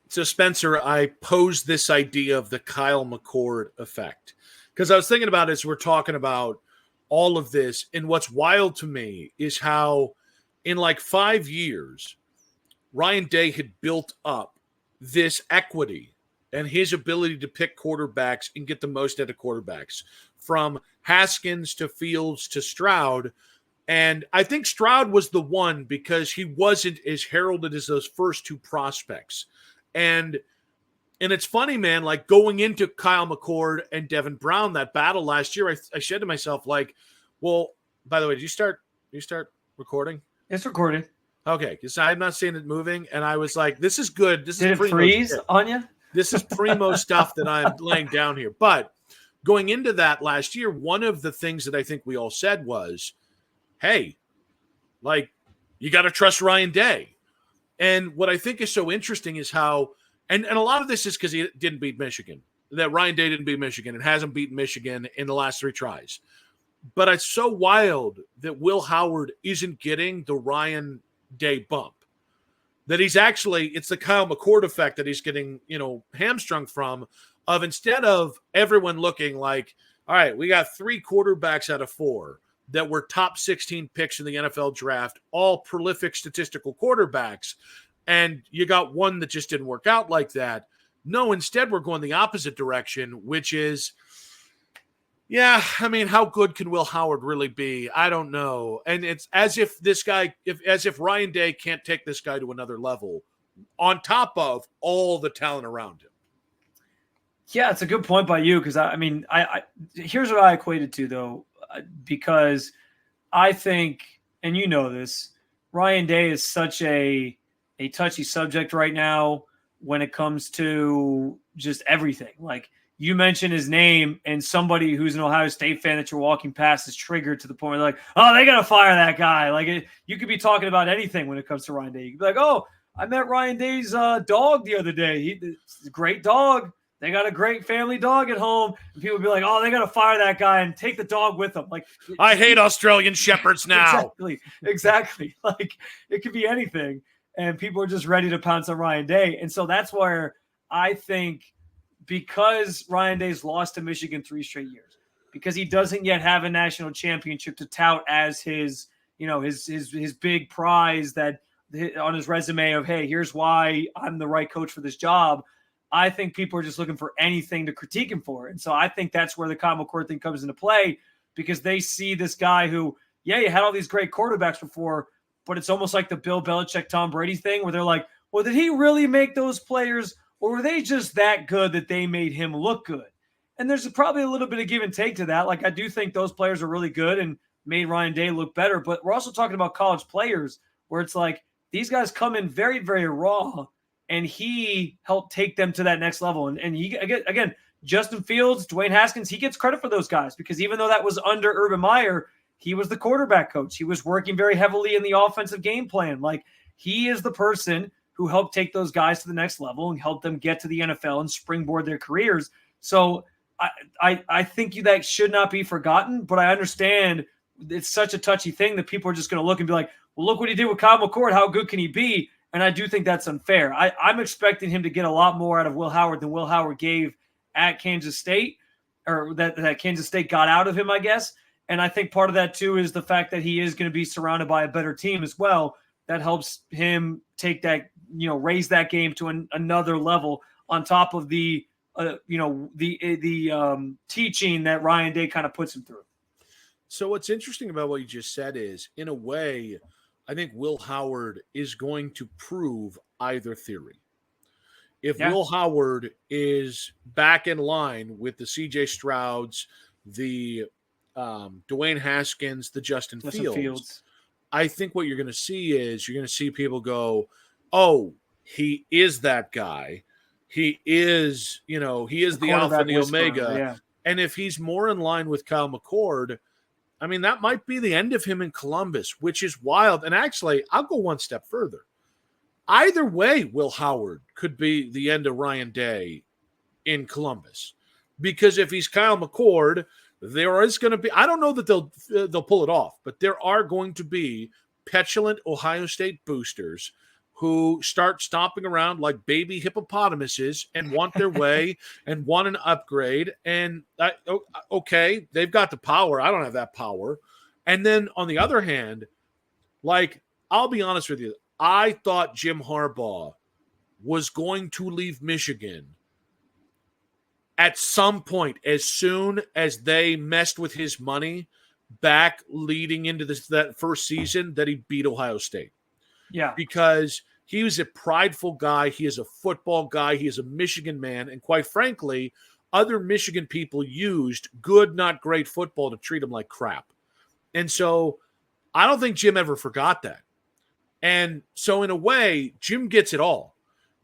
So, Spencer, I posed this idea of the Kyle McCord effect because I was thinking about it as we're talking about all of this. And what's wild to me is how, in like 5 years, Ryan Day had built up this equity and his ability to pick quarterbacks and get the most out of quarterbacks, from Haskins to Fields to Stroud. And I think Stroud was the one because he wasn't as heralded as those first two prospects. And it's funny, man, like going into Kyle McCord and Devin Brown, that battle last year, I said to myself, like, well, by the way, did you start recording? It's recording. Okay, because I'm not seeing it moving. And I was like, this is good. This Did is it freeze on you? This is primo stuff that I'm laying down here. But going into that last year, one of the things that I think we all said was, hey, like, you got to trust Ryan Day. And what I think is so interesting is how, and a lot of this is because he didn't beat Michigan, that Ryan Day didn't beat Michigan and hasn't beaten Michigan in the last 3 tries. But it's so wild that Will Howard isn't getting the Ryan Day bump. That he's actually, it's the Kyle McCord effect that he's getting, hamstrung from, of instead of everyone looking like, all right, we got 3 quarterbacks out of 4 that were top 16 picks in the NFL draft, all prolific statistical quarterbacks, and you got one that just didn't work out like that. No, instead we're going the opposite direction, which is, yeah, I mean, how good can Will Howard really be? I don't know. And it's as if Ryan Day can't take this guy to another level on top of all the talent around him. Yeah, it's a good point by you because, I here's what I equated to, though, because I think, and you know this, Ryan Day is such a touchy subject right now when it comes to just everything. Like, you mention his name and somebody who's an Ohio State fan that you're walking past is triggered to the point where they're like, oh, they got to fire that guy. Like, you could be talking about anything when it comes to Ryan Day. You could be like, oh, I met Ryan Day's dog the other day. He's a great dog. They got a great family dog at home. And people would be like, oh, they got to fire that guy and take the dog with them. Like, I hate Australian Shepherds now. Exactly. Like, it could be anything. And people are just ready to pounce on Ryan Day. And so that's where I think, because Ryan Day's lost to Michigan 3 straight years, because he doesn't yet have a national championship to tout as his big prize that on his resume of, hey, here's why I'm the right coach for this job. I think people are just looking for anything to critique him for. And so I think that's where the Kyle McCord thing comes into play, because they see this guy who, yeah, you had all these great quarterbacks before, but it's almost like the Bill Belichick, Tom Brady thing where they're like, well, did he really make those players, or were they just that good that they made him look good? And there's probably a little bit of give and take to that. Like, I do think those players are really good and made Ryan Day look better, but we're also talking about college players where it's like these guys come in very, very raw, and he helped take them to that next level. And he, again, Justin Fields, Dwayne Haskins, he gets credit for those guys because even though that was under Urban Meyer, he was the quarterback coach. He was working very heavily in the offensive game plan. Like, he is the person who helped take those guys to the next level and help them get to the NFL and springboard their careers. So I think that should not be forgotten, but I understand it's such a touchy thing that people are just going to look and be like, well, look what he did with Kyle McCord. How good can he be? And I do think that's unfair. I'm expecting him to get a lot more out of Will Howard than Will Howard gave at Kansas State, or that Kansas State got out of him, I guess. And I think part of that, too, is the fact that he is going to be surrounded by a better team as well. That helps him take that, raise that game to another level on top of the teaching that Ryan Day kind of puts him through. So what's interesting about what you just said is, in a way, I think Will Howard is going to prove either theory. If Will Howard is back in line with the C.J. Strouds, the Dwayne Haskins, the Justin Fields, I think what you're going to see is you're going to see people go, oh, he is that guy. He is, he is the alpha and the omega. Yeah. And if he's more in line with Kyle McCord, I mean, that might be the end of him in Columbus, which is wild. And actually, I'll go one step further. Either way, Will Howard could be the end of Ryan Day in Columbus. Because if he's Kyle McCord, there is going to be – I don't know that they'll pull it off, but there are going to be petulant Ohio State boosters who start stomping around like baby hippopotamuses and want their way and want an upgrade. And okay, they've got the power. I don't have that power. And then on the other hand, like, I'll be honest with you, I thought Jim Harbaugh was going to leave Michigan at some point as soon as they messed with his money back leading into that first season that he beat Ohio State. Yeah. Because he was a prideful guy. He is a football guy. He is a Michigan man. And quite frankly, other Michigan people used good, not great football to treat him like crap. And so I don't think Jim ever forgot that. And so in a way, Jim gets it all.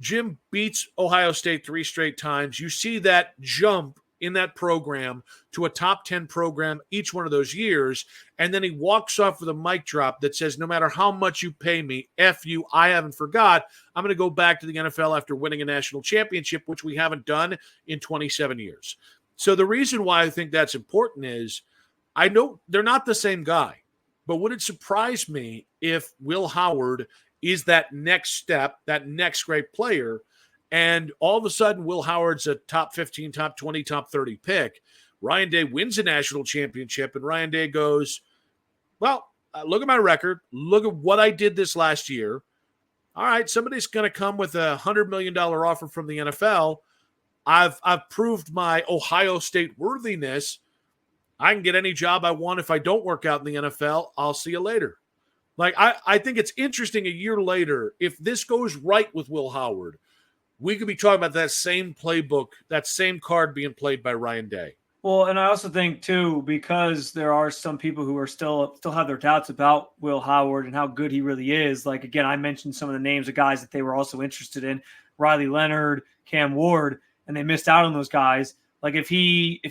Jim beats Ohio State 3 straight times. You see that jump in that program to a top 10 program each one of those years. And then he walks off with a mic drop that says, no matter how much you pay me, F you, I haven't forgot. I'm going to go back to the NFL after winning a national championship, which we haven't done in 27 years. So the reason why I think that's important is I know they're not the same guy, but would it surprise me if Will Howard is that next step, that next great player, and all of a sudden Will Howard's a top 15, top 20, top 30 pick. Ryan Day wins a national championship, and Ryan Day goes, well, look at my record. Look at what I did this last year. All right, somebody's going to come with $100 million offer from the NFL. I've proved my Ohio State worthiness. I can get any job I want. If I don't work out in the NFL, I'll see you later. Like, I think it's interesting a year later, if this goes right with Will Howard, we could be talking about that same playbook, that same card being played by Ryan Day. Well, and I also think, too, because there are some people who are still have their doubts about Will Howard and how good he really is. Like, again, I mentioned some of the names of guys that they were also interested in, Riley Leonard, Cam Ward, and they missed out on those guys. Like, if he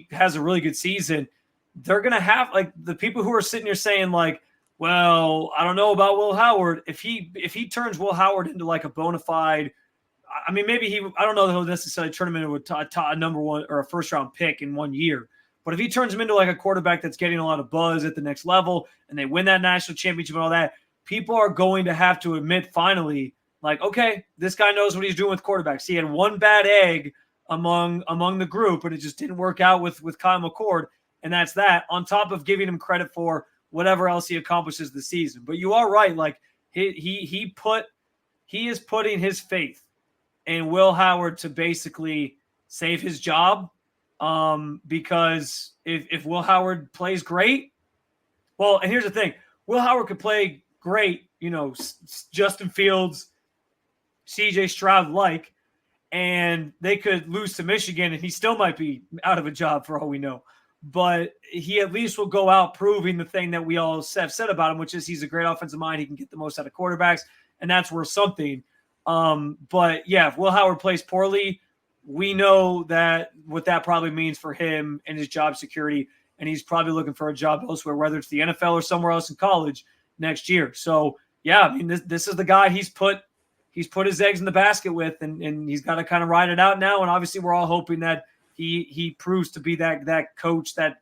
has a really good season, they're going to have, like, the people who are sitting here saying, like, well, I don't know about Will Howard. If he turns Will Howard into like a bona fide, I mean, maybe I don't know that he'll necessarily turn him into a number one or a first round pick in 1 year. But if he turns him into like a quarterback that's getting a lot of buzz at the next level and they win that national championship and all that, people are going to have to admit finally, like, okay, this guy knows what he's doing with quarterbacks. He had one bad egg among the group, and it just didn't work out with Kyle McCord. And that's that, on top of giving him credit for whatever else he accomplishes this season. But you are right. Like, he is putting his faith in Will Howard to basically save his job. Because if Will Howard plays great, well, and here's the thing, Will Howard could play great, Justin Fields, CJ Stroud and they could lose to Michigan and he still might be out of a job for all we know. But he at least will go out proving the thing that we all have said about him, which is he's a great offensive mind. He can get the most out of quarterbacks, and that's worth something. But, yeah, if Will Howard plays poorly, we know that what that probably means for him and his job security, and he's probably looking for a job elsewhere, whether it's the NFL or somewhere else in college next year. So, yeah, I mean, this is the guy he's put his eggs in the basket with, and he's got to kind of ride it out now. And obviously we're all hoping that he proves to be that coach that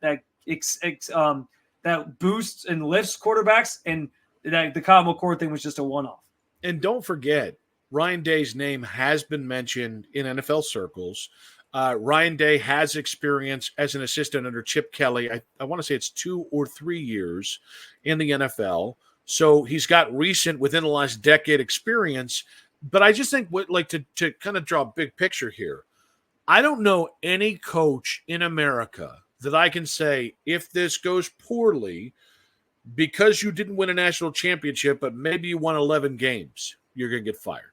boosts and lifts quarterbacks, and that the Kyle McCord thing was just a one-off. And don't forget, Ryan Day's name has been mentioned in NFL circles. Ryan Day has experience as an assistant under Chip Kelly. I want to say it's 2 or 3 years in the NFL. So he's got recent, within the last decade, experience. But I just think, to kind of draw a big picture here, I don't know any coach in America that I can say, if this goes poorly, because you didn't win a national championship, but maybe you won 11 games, you're going to get fired.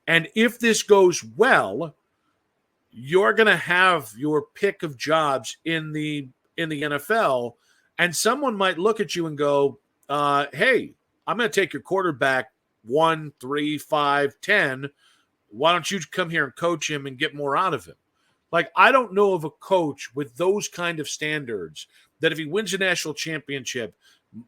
And if this goes well, you're going to have your pick of jobs in the NFL, and someone might look at you and go, hey, I'm going to take your quarterback 1, 3, 5, 10. Why don't you come here and coach him and get more out of him? Like, I don't know of a coach with those kind of standards that if he wins a national championship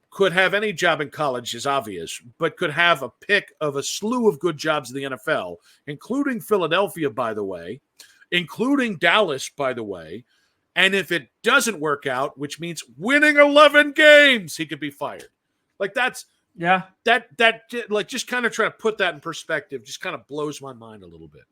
could have any job in college, is obvious, but could have a pick of a slew of good jobs in the NFL, including Philadelphia, by the way, including Dallas, by the way. And if it doesn't work out, which means winning 11 games, he could be fired. Like, that's Yeah. That like just kind of try to put that in perspective just kind of blows my mind a little bit.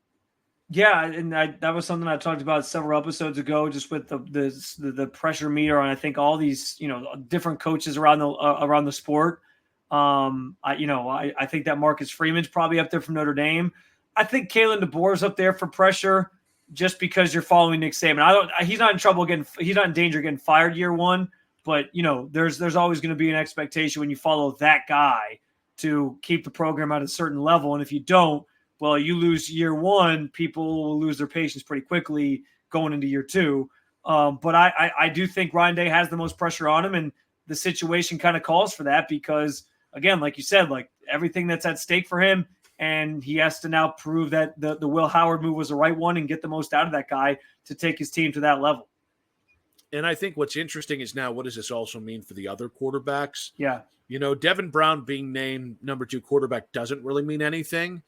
Yeah, and that was something I talked about several episodes ago, just with the pressure meter on I think all these different coaches around the sport. I think that Marcus Freeman's probably up there from Notre Dame. I think Kalen DeBoer's up there for pressure just because you're following Nick Saban. He's not in danger of getting fired year one, but there's always going to be an expectation when you follow that guy to keep the program at a certain level, and if you don't, well, you lose year one, people will lose their patience pretty quickly going into year two. But I do think Ryan Day has the most pressure on him, and the situation kind of calls for that because, again, like you said, like everything that's at stake for him, and he has to now prove that the Will Howard move was the right one and get the most out of that guy to take his team to that level. And I think what's interesting is now, what does this also mean for the other quarterbacks? Yeah. Devin Brown being named number 2 quarterback doesn't really mean anything.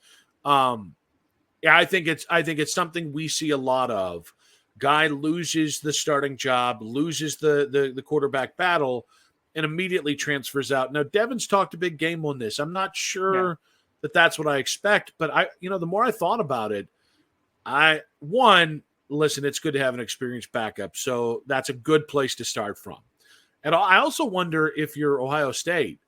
I think it's something we see a lot of. Guy loses the starting job, loses the quarterback battle, and immediately transfers out. Now, Devin's talked a big game on this. I'm not sure that that's what I expect, but the more I thought about it, listen, it's good to have an experienced backup, so that's a good place to start from. And I also wonder if you're Ohio State,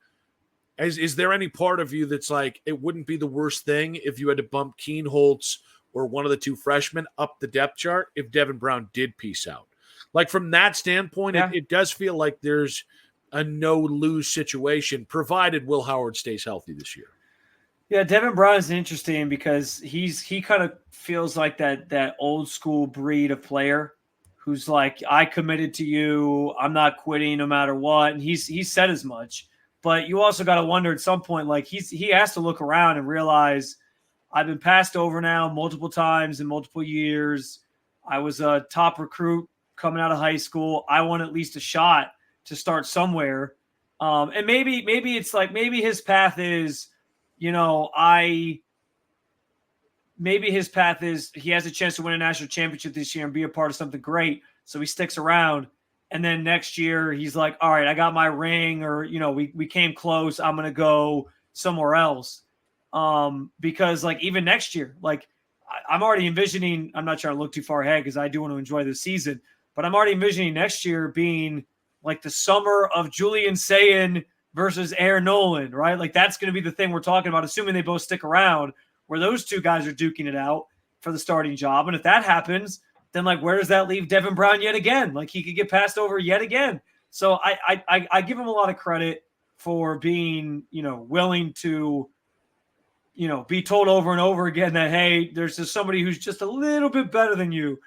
is there any part of you that's like, it wouldn't be the worst thing if you had to bump Keen Holtz or one of the 2 freshmen up the depth chart if Devin Brown did peace out? Like from that standpoint, it does feel like there's a no-lose situation, provided Will Howard stays healthy this year. Yeah, Devin Brown is interesting because he kind of feels like that old school breed of player who's like, I committed to you, I'm not quitting no matter what, and he's said as much. But you also got to wonder at some point, like he has to look around and realize I've been passed over now multiple times in multiple years. I was a top recruit coming out of high school. I want at least a shot to start somewhere. And maybe it's like, maybe his path is, maybe his path is he has a chance to win a national championship this year and be a part of something great. So he sticks around. And then next year he's like, all right, I got my ring, or, we came close. I'm going to go somewhere else. Because like even next year, like I'm already envisioning, I'm not trying to look too far ahead because I do want to enjoy the season, but I'm already envisioning next year being like the summer of Julian Sayin versus Aaron Nolan, right? Like that's going to be the thing we're talking about, assuming they both stick around, where those 2 guys are duking it out for the starting job. And if that happens, then like, where does that leave Devin Brown yet again? Like he could get passed over yet again. So I give him a lot of credit for being, willing to, be told over and over again that, hey, there's just somebody who's just a little bit better than you.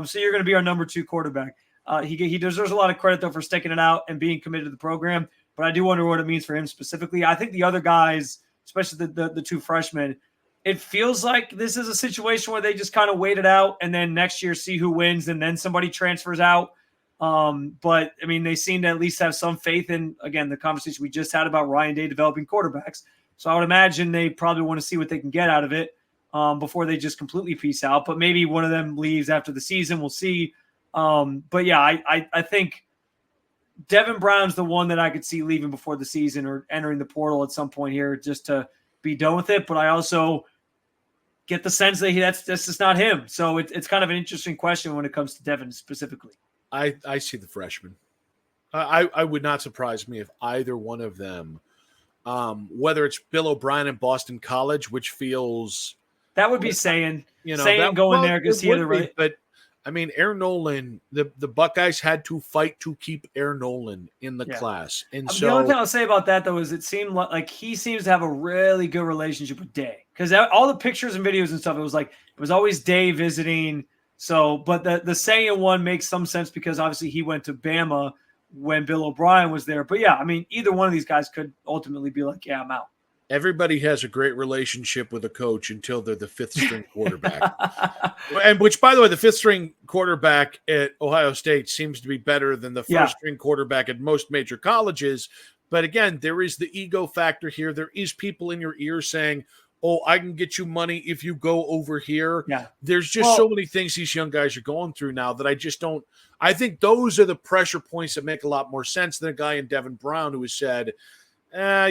So you're going to be our number 2 quarterback. He deserves a lot of credit though for sticking it out and being committed to the program. But I do wonder what it means for him specifically. I think the other guys, especially the 2 freshmen, it feels like this is a situation where they just kind of wait it out and then next year see who wins and then somebody transfers out. But I mean, they seem to at least have some faith in, again, the conversation we just had about Ryan Day developing quarterbacks. So I would imagine they probably want to see what they can get out of it before they just completely peace out. But maybe one of them leaves after the season. We'll see. But yeah, I think Devin Brown's the one that I could see leaving before the season or entering the portal at some point here just to be done with it. But I also get the sense that that's just not him. So it's kind of an interesting question when it comes to Devin specifically. I see the freshman. I would not surprise me if either one of them, whether it's Bill O'Brien in Boston College, which feels that would be saying going there because he had the right. But I mean, Aaron Nolan, the Buckeyes had to fight to keep Aaron Nolan in the class. And so the only thing I'll say about that, though, is it seemed like he seems to have a really good relationship with Day. Because all the pictures and videos and stuff, it was always Day visiting. So, but the Sayin one makes some sense because obviously he went to Bama when Bill O'Brien was there. But yeah, I mean, either one of these guys could ultimately be like, yeah, I'm out. Everybody has a great relationship with a coach until they're the 5th string quarterback. And which, by the way, the 5th string quarterback at Ohio State seems to be better than the 1st string quarterback at most major colleges. But again, there is the ego factor here. There is people in your ear saying, oh, I can get you money if you go over here. Yeah. There's just so many things these young guys are going through now that I just don't – I think those are the pressure points that make a lot more sense than a guy in Devin Brown who has said –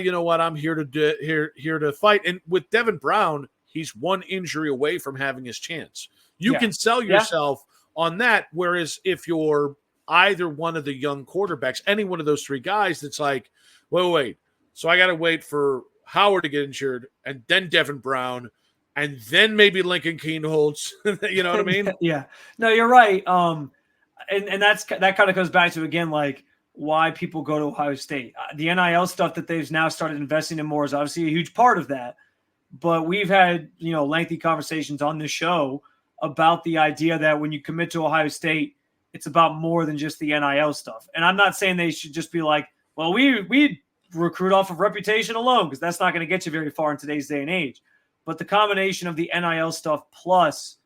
you know what? I'm here to fight. And with Devin Brown, he's one injury away from having his chance. You can sell yourself on that. Whereas if you're either one of the young quarterbacks, any one of those three guys, that's like, wait. So I got to wait for Howard to get injured, and then Devin Brown, and then maybe Lincoln Kienholz. You know what I mean? Yeah. No, you're right. And that kind of goes back to, again, like, why people go to Ohio State. The NIL stuff that they've now started investing in more is obviously a huge part of that. But we've had, lengthy conversations on this show about the idea that when you commit to Ohio State, it's about more than just the NIL stuff. And I'm not saying they should just be like, well, we recruit off of reputation alone, because that's not going to get you very far in today's day and age. But the combination of the NIL stuff plus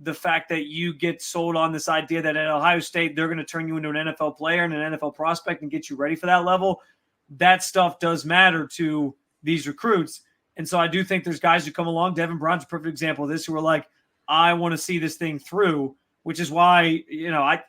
the fact that you get sold on this idea that at Ohio State, they're going to turn you into an NFL player and an NFL prospect and get you ready for that level, that stuff does matter to these recruits. And so I do think there's guys who come along. Devin Brown's a perfect example of this, who are like, I want to see this thing through, which is why,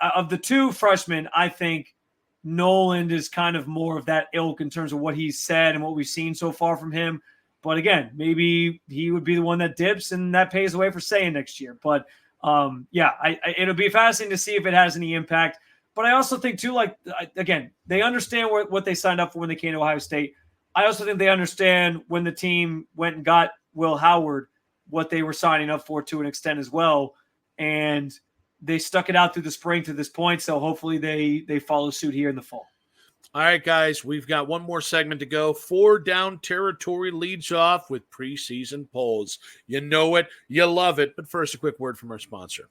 of the two freshmen, I think Noland is kind of more of that ilk in terms of what he's said and what we've seen so far from him. But again, maybe he would be the one that dips and that pays the way for saying next year. But it'll be fascinating to see if it has any impact. But I also think too, like, again, they understand what they signed up for when they came to Ohio State. I also think they understand when the team went and got Will Howard, what they were signing up for to an extent as well. And they stuck it out through the spring to this point. So hopefully they follow suit here in the fall. All right, guys, we've got one more segment to go. 4 Down Territory leads off with preseason polls. You know it, you love it. But first, a quick word from our sponsor.